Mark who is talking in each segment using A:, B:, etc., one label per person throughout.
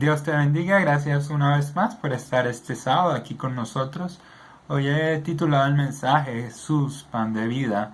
A: Dios te bendiga, gracias una vez más por estar este sábado aquí con nosotros. Hoy he titulado el mensaje Jesús, pan de vida,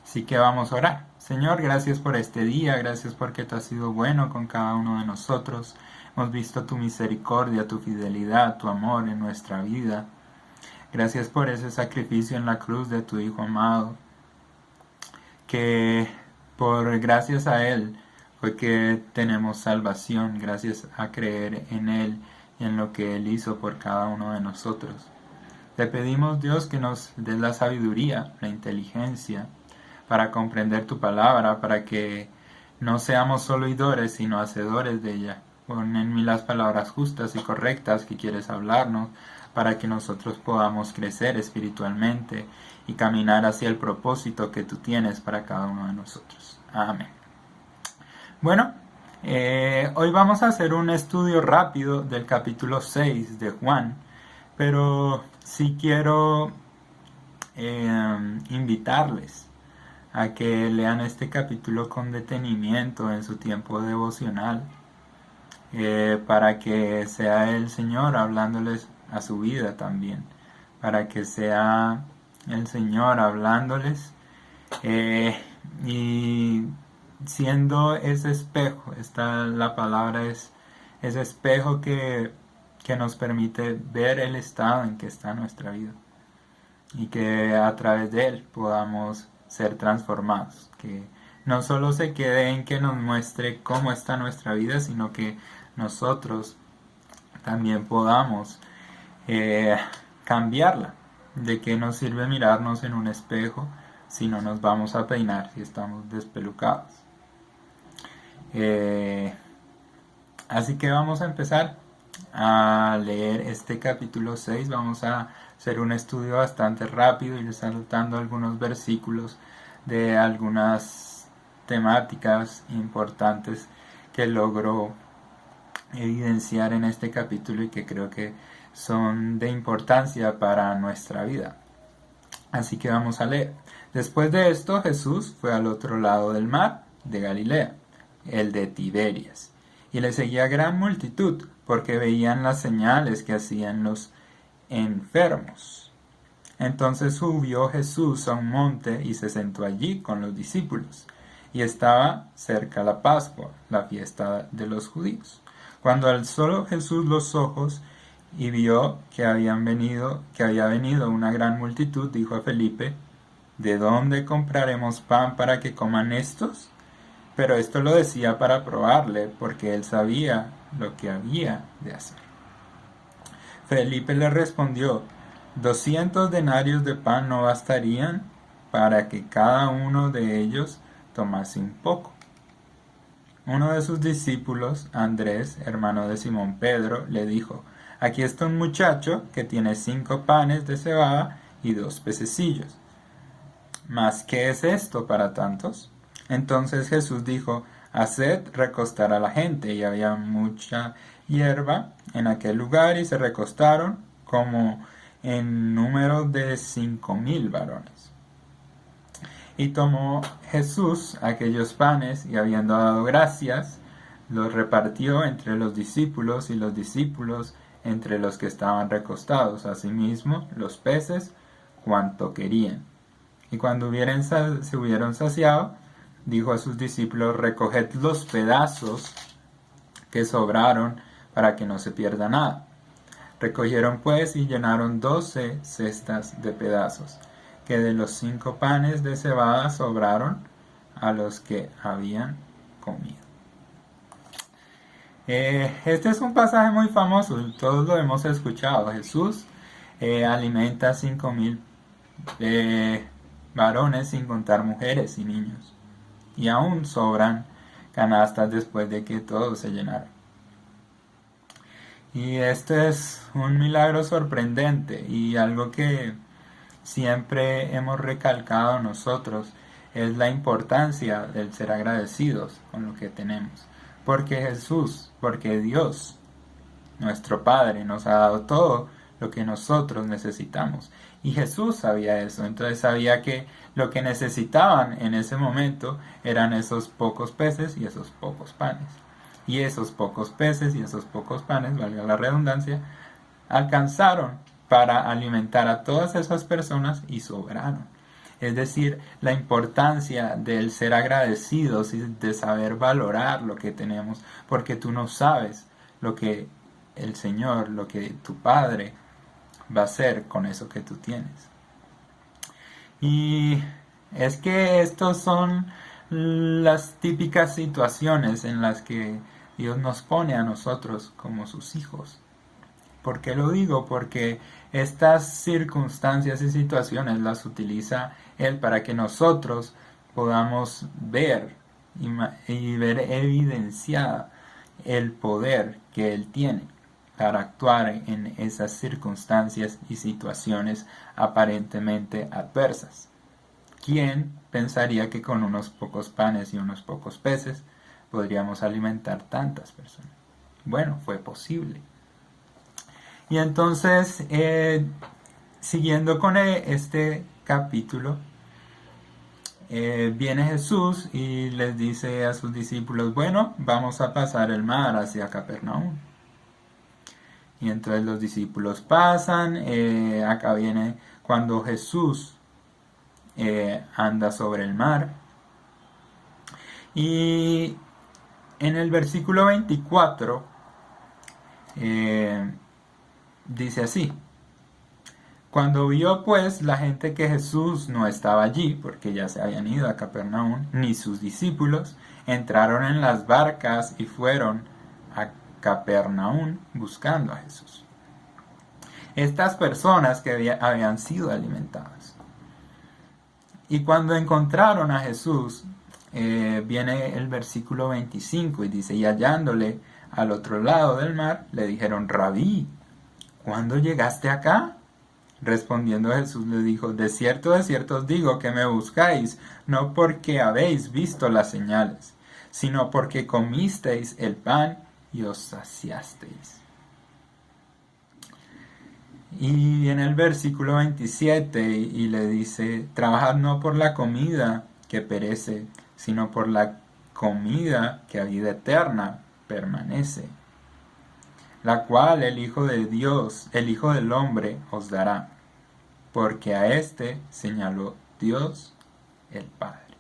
A: así que vamos a orar. Señor, gracias por este día, gracias porque tú has sido bueno con cada uno de nosotros. Hemos visto tu misericordia, tu fidelidad, tu amor en nuestra vida. Gracias por ese sacrificio en la cruz de tu Hijo amado, que por gracias a Él fue que tenemos salvación, gracias a creer en Él y en lo que Él hizo por cada uno de nosotros. Te pedimos, Dios, que nos des la sabiduría, la inteligencia, para comprender tu palabra, para que no seamos solo oidores, sino hacedores de ella. Pon en mí las palabras justas y correctas que quieres hablarnos, para que nosotros podamos crecer espiritualmente y caminar hacia el propósito que tú tienes para cada uno de nosotros. Amén. Bueno, hoy vamos a hacer un estudio rápido del capítulo 6 de Juan, pero sí quiero invitarles a que lean este capítulo con detenimiento en su tiempo devocional, para que sea el Señor hablándoles a su vida también, para que sea el Señor hablándoles y siendo ese espejo. La palabra es ese espejo que nos permite ver el estado en que está nuestra vida y que a través de él podamos ser transformados, que no solo se quede en que nos muestre cómo está nuestra vida, sino que nosotros también podamos cambiarla. ¿De qué nos sirve mirarnos en un espejo si no nos vamos a peinar, si estamos despelucados? Así que vamos a empezar a leer este capítulo 6. Vamos a hacer un estudio bastante rápido y saltando algunos versículos de algunas temáticas importantes que logro evidenciar en este capítulo y que creo que son de importancia para nuestra vida. Así que vamos a leer. Después de esto, Jesús fue al otro lado del mar de Galilea, el de Tiberias, y le seguía gran multitud, porque veían las señales que hacían los enfermos. Entonces subió Jesús a un monte y se sentó allí con los discípulos, y estaba cerca la Pascua, la fiesta de los judíos. Cuando alzó Jesús los ojos y vio que había venido una gran multitud, dijo a Felipe: ¿de dónde compraremos pan para que coman estos? Pero esto lo decía para probarle, porque él sabía lo que había de hacer. Felipe le respondió: 200 denarios de pan no bastarían para que cada uno de ellos tomase un poco. Uno de sus discípulos, Andrés, hermano de Simón Pedro, le dijo: aquí está un muchacho que tiene 5 panes de cebada y 2 pececillos. ¿Mas qué es esto para tantos? Entonces Jesús dijo: haced recostar a la gente. Y había mucha hierba en aquel lugar, y se recostaron como en número de 5,000 varones. Y tomó Jesús aquellos panes, y habiendo dado gracias, los repartió entre los discípulos, y los discípulos entre los que estaban recostados, asimismo los peces, cuanto querían. Y cuando se hubieron saciado, dijo a sus discípulos: recoged los pedazos que sobraron, para que no se pierda nada. Recogieron pues y llenaron 12 cestas de pedazos, que de los 5 panes de cebada sobraron a los que habían comido. Este es un pasaje muy famoso, todos lo hemos escuchado. Jesús alimenta a 5,000 varones, sin contar mujeres y niños, y aún sobran canastas después de que todos se llenaron. Y este es un milagro sorprendente, y algo que siempre hemos recalcado nosotros es la importancia del ser agradecidos con lo que tenemos, porque Dios, nuestro Padre, nos ha dado todo lo que nosotros necesitamos, y Jesús sabía eso. Entonces sabía que lo que necesitaban en ese momento eran esos pocos peces y esos pocos panes, Y esos pocos peces y esos pocos panes, valga la redundancia, alcanzaron para alimentar a todas esas personas y sobraron. Es decir, la importancia del ser agradecidos y de saber valorar lo que tenemos, porque tú no sabes lo que el Señor, lo que tu Padre va a hacer con eso que tú tienes. Y es que estos son las típicas situaciones en las que Dios nos pone a nosotros como sus hijos. ¿Por qué lo digo? Porque estas circunstancias y situaciones las utiliza Él para que nosotros podamos ver y ver evidenciada el poder que Él tiene para actuar en esas circunstancias y situaciones aparentemente adversas. ¿Quién pensaría que con unos pocos panes y unos pocos peces podríamos alimentar tantas personas? Bueno, fue posible. Y entonces, siguiendo con este capítulo, viene Jesús y les dice a sus discípulos, bueno, vamos a pasar el mar hacia Capernaum. Y entonces los discípulos pasan, acá viene cuando Jesús anda sobre el mar. Y en el versículo 24 dice así: cuando vio pues la gente que Jesús no estaba allí, porque ya se habían ido a Capernaum, ni sus discípulos, entraron en las barcas y fueron a Capernaum buscando a Jesús. Estas personas que habían sido alimentadas. Y cuando encontraron a Jesús, viene el versículo 25 y dice, y hallándole al otro lado del mar, le dijeron, Rabí, ¿cuándo llegaste acá? Respondiendo Jesús les dijo, de cierto os digo que me buscáis, no porque habéis visto las señales, sino porque comisteis el pan y os saciasteis. Y en el versículo 27 y le dice, trabajad no por la comida que perece, sino por la comida que a vida eterna permanece, la cual el Hijo de Dios, el Hijo del Hombre, os dará, porque a éste señaló Dios el Padre.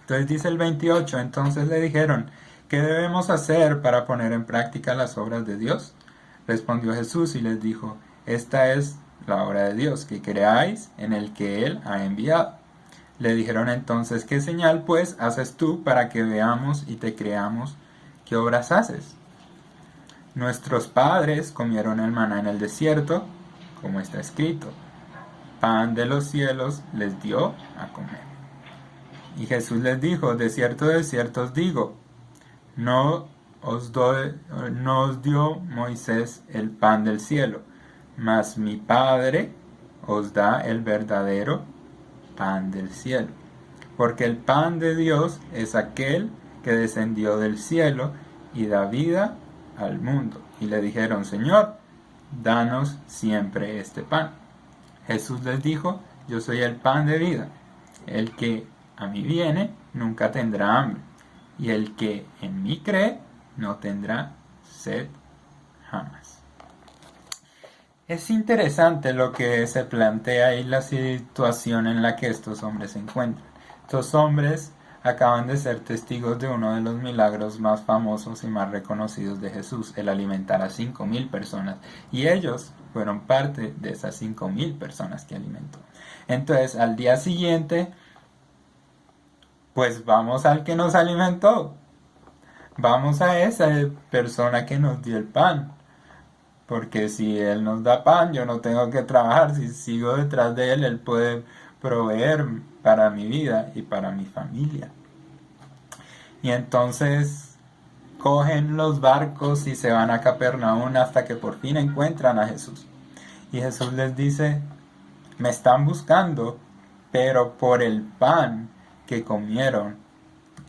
A: Entonces dice el 28, entonces le dijeron, ¿qué debemos hacer para poner en práctica las obras de Dios? Respondió Jesús y les dijo, esta es la obra de Dios, que creáis en el que Él ha enviado. Le dijeron entonces, ¿qué señal pues haces tú para que veamos y te creamos? ¿Qué obras haces? Nuestros padres comieron el maná en el desierto, como está escrito, pan de los cielos les dio a comer. Y Jesús les dijo, de cierto os digo, no os dio Moisés el pan del cielo, mas mi Padre os da el verdadero pan del cielo. Porque el pan de Dios es aquel que descendió del cielo y da vida al mundo. Y le dijeron, Señor, danos siempre este pan. Jesús les dijo, yo soy el pan de vida. El que a mí viene nunca tendrá hambre, y el que en mí cree no tendrá sed jamás. Es interesante lo que se plantea y la situación en la que estos hombres se encuentran. Estos hombres acaban de ser testigos de uno de los milagros más famosos y más reconocidos de Jesús, el alimentar a 5,000 personas. Y ellos fueron parte de esas 5,000 personas que alimentó. Entonces, al día siguiente, pues vamos al que nos alimentó. Vamos a esa persona que nos dio el pan. Porque si Él nos da pan, yo no tengo que trabajar. Si sigo detrás de Él, Él puede proveer para mi vida y para mi familia. Y entonces cogen los barcos y se van a Capernaum hasta que por fin encuentran a Jesús. Y Jesús les dice, me están buscando, pero por el pan que comieron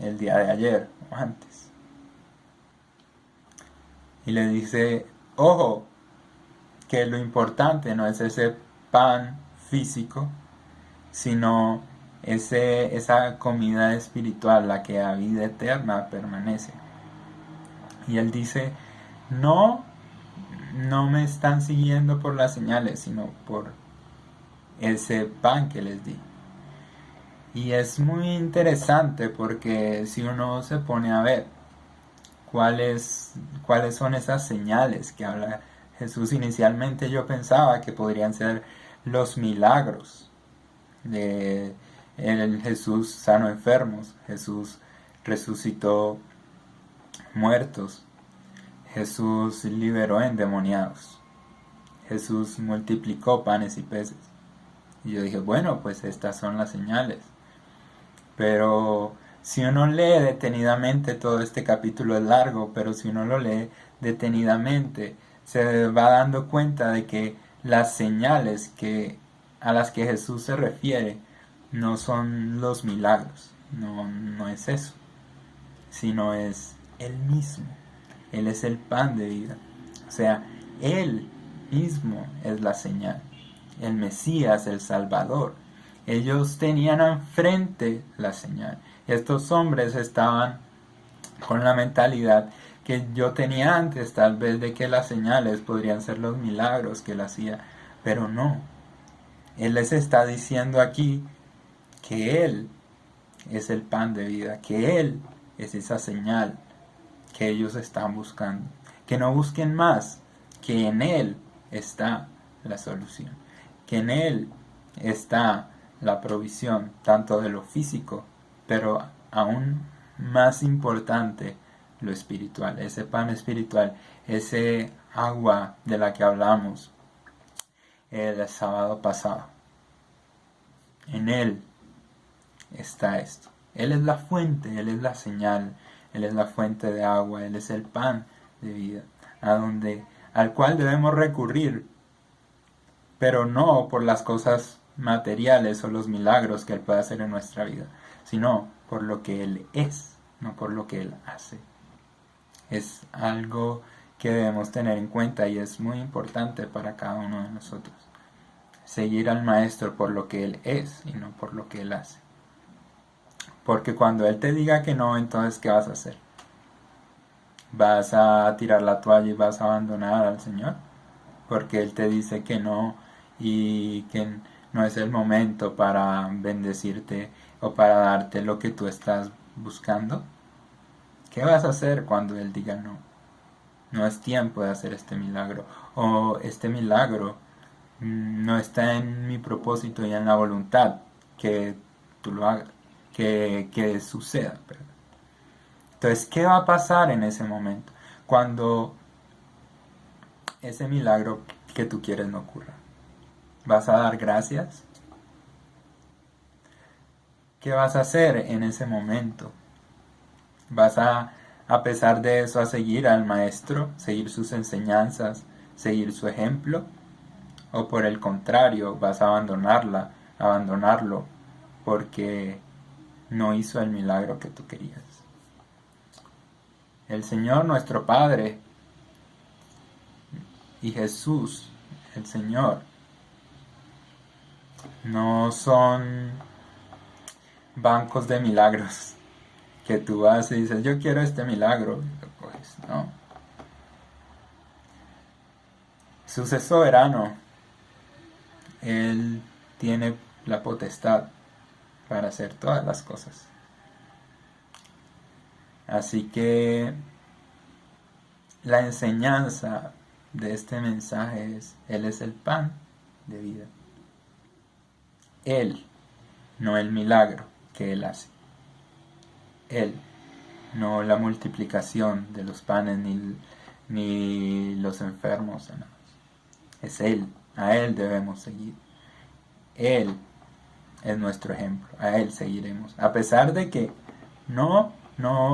A: el día de ayer o antes. Y le dice, ojo, que lo importante no es ese pan físico, sino esa comida espiritual, la que a vida eterna permanece. Y él dice, no, no me están siguiendo por las señales, sino por ese pan que les di. Y es muy interesante porque si uno se pone a ver cuáles, cuáles son esas señales que habla Jesús, inicialmente yo pensaba que podrían ser los milagros de el Jesús sanó enfermos, Jesús resucitó muertos, Jesús liberó endemoniados, Jesús multiplicó panes y peces. Y yo dije, bueno, pues estas son las señales. Pero si uno lee detenidamente, todo este capítulo es largo, pero si uno lo lee detenidamente, se va dando cuenta de que las señales a las que Jesús se refiere no son los milagros, no es eso, sino es Él mismo. Él es el pan de vida. O sea, Él mismo es la señal. El Mesías, el Salvador. Ellos tenían enfrente la señal. Estos hombres estaban con la mentalidad que yo tenía antes, tal vez, de que las señales podrían ser los milagros que Él hacía, pero no. Él les está diciendo aquí que Él es el pan de vida, que Él es esa señal que ellos están buscando. Que no busquen más, que en Él está la solución, que en Él está la provisión, tanto de lo físico, pero aún más importante, lo espiritual, ese pan espiritual, ese agua de la que hablamos el sábado pasado. En Él está esto. Él es la fuente, Él es la señal, Él es la fuente de agua, Él es el pan de vida, al cual debemos recurrir, pero no por las cosas materiales o los milagros que Él puede hacer en nuestra vida, sino por lo que Él es, no por lo que Él hace. Es algo que debemos tener en cuenta y es muy importante para cada uno de nosotros. Seguir al Maestro por lo que Él es y no por lo que Él hace. Porque cuando Él te diga que no, entonces ¿qué vas a hacer? ¿Vas a tirar la toalla y vas a abandonar al Señor? Porque Él te dice que no y que no es el momento para bendecirte o para darte lo que tú estás buscando. ¿Qué vas a hacer cuando Él diga no? No es tiempo de hacer este milagro. O este milagro no está en mi propósito y en la voluntad que tú lo hagas, que suceda. ¿Verdad? Entonces, ¿qué va a pasar en ese momento? Cuando ese milagro que tú quieres no ocurra. ¿Vas a dar gracias? ¿Qué vas a hacer en ese momento? ¿Vas a pesar de eso, a seguir al Maestro, seguir sus enseñanzas, seguir su ejemplo? ¿O por el contrario, vas a abandonarlo, porque no hizo el milagro que tú querías? El Señor nuestro Padre y Jesús, el Señor, no son bancos de milagros que tú vas y dices, yo quiero este milagro, y lo coges. No. Jesús es soberano. Él tiene la potestad para hacer todas las cosas. Así que la enseñanza de este mensaje es, Él es el pan de vida. Él, no el milagro que Él hace. Él, no la multiplicación de los panes ni los enfermos. No. Es Él, a Él debemos seguir. Él es nuestro ejemplo, a Él seguiremos. A pesar de que no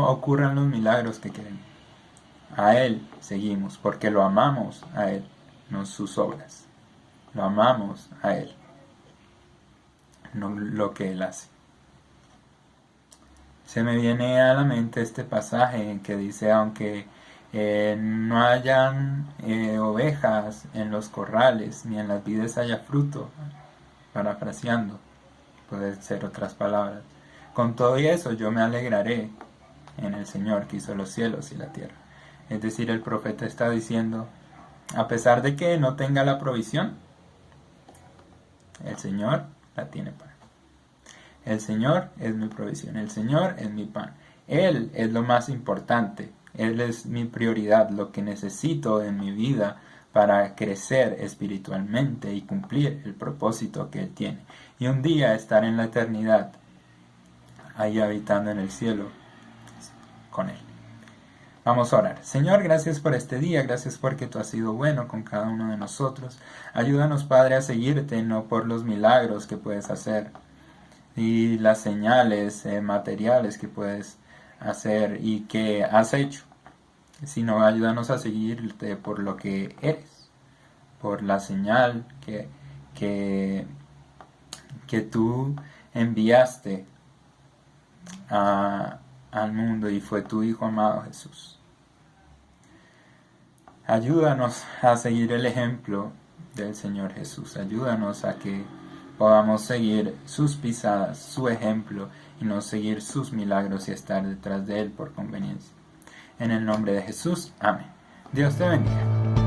A: ocurran los milagros que queremos. A Él seguimos porque lo amamos a Él, no sus obras. Lo amamos a Él, no lo que Él hace. Se me viene a la mente este pasaje que dice, aunque no hayan ovejas en los corrales, ni en las vides haya fruto, parafraseando, puede ser otras palabras. Con todo y eso yo me alegraré en el Señor que hizo los cielos y la tierra. Es decir, el profeta está diciendo, a pesar de que no tenga la provisión, el Señor la tiene para mí. El Señor es mi provisión, el Señor es mi pan. Él es lo más importante, Él es mi prioridad, lo que necesito en mi vida para crecer espiritualmente y cumplir el propósito que Él tiene. Y un día estar en la eternidad, ahí habitando en el cielo con Él. Vamos a orar. Señor, gracias por este día, gracias porque tú has sido bueno con cada uno de nosotros. Ayúdanos, Padre, a seguirte, no por los milagros que puedes hacer y las señales materiales que puedes hacer y que has hecho, sino ayúdanos a seguirte por lo que eres, por la señal que, que tú enviaste al mundo y fue tu Hijo amado Jesús. Ayúdanos a seguir el ejemplo del Señor Jesús. Ayúdanos a que podamos seguir sus pisadas, su ejemplo, y no seguir sus milagros y estar detrás de Él por conveniencia. En el nombre de Jesús, amén. Dios te bendiga.